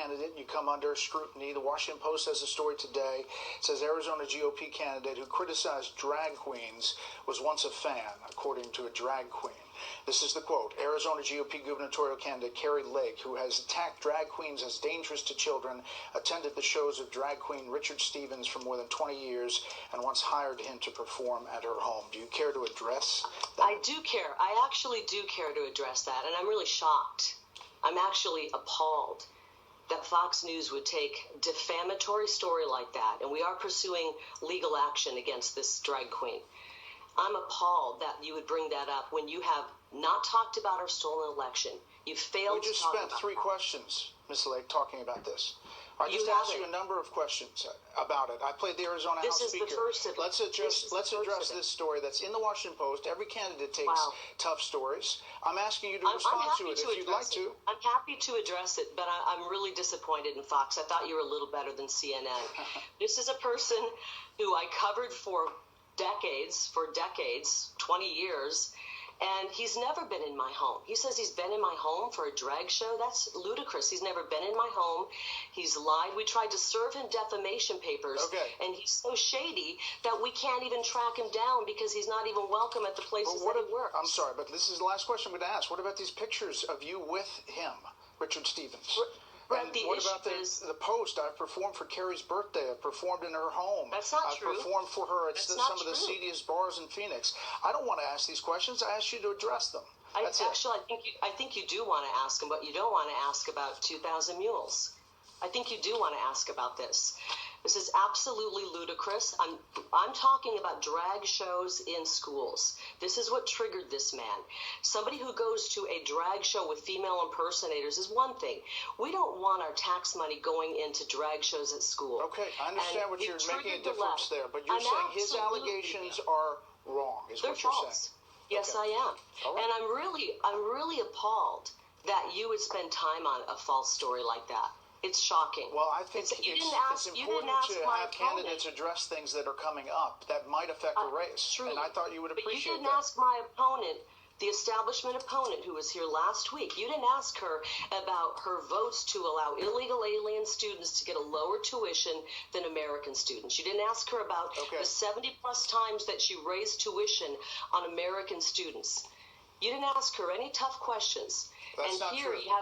candidate, you come under scrutiny. The Washington Post has a story today. It says Arizona GOP candidate who criticized drag queens was once a fan, according to a drag queen. This is the quote. Arizona GOP gubernatorial candidate Kari Lake, who has attacked drag queens as dangerous to children, attended the shows of drag queen Richard Stevens for more than 20 years and once hired him to perform at her home. Do you care to address that? I do care. I actually do care to address that, and I'm really shocked. I'm actually appalled that Fox News would take a defamatory story like that, and we are pursuing legal action against this drag queen. I'm appalled that you would bring that up when you have not talked about our stolen election. You failed to talk about that. We just spent 3 questions, Ms. Lake, talking about this. I just asked you a number of questions about it. I played the Arizona House Speaker. This is the first of it. Let's address this story that's in the Washington Post. Every candidate takes tough stories. I'm asking you to respond to it if you'd like to. I'm happy to address it, but I'm really disappointed in Fox. I thought you were a little better than CNN. This is a person who I covered for decades, 20 years, and he's never been in my home. He says he's been in my home for a drag show. That's ludicrous. He's never been in my home. He's lied. We tried to serve him defamation papers, and he's so shady that we can't even track him down because he's not even welcome at the places that he works. I'm sorry, but this is the last question I'm going to ask. What about these pictures of you with him, Richard Stevens? And what about the Post? I've performed for Kari's birthday. I've performed in her home. That's not true. I've performed for her at some of the seediest bars in Phoenix. I don't want to ask these questions. I asked you to address them. I think you do want to ask them, but you don't want to ask about 2,000 mules. I think you do want to ask about this. This is absolutely ludicrous. I'm talking about drag shows in schools. This is what triggered this man. Somebody who goes to a drag show with female impersonators is one thing. We don't want our tax money going into drag shows at school. Okay, I understand what you're making a difference there, but you're saying his allegations are wrong, is what you're saying. Yes, I am. Right. And I'm really appalled that you would spend time on a false story like that. It's shocking. Well, I think it's important to have candidates address things that are coming up that might affect a race. Truly. And I thought you would appreciate that. But you didn't ask my opponent, the establishment opponent who was here last week. You didn't ask her about her votes to allow illegal alien students to get a lower tuition than American students. You didn't ask her about the 70-plus times that she raised tuition on American students. You didn't ask her any tough questions. That's not true.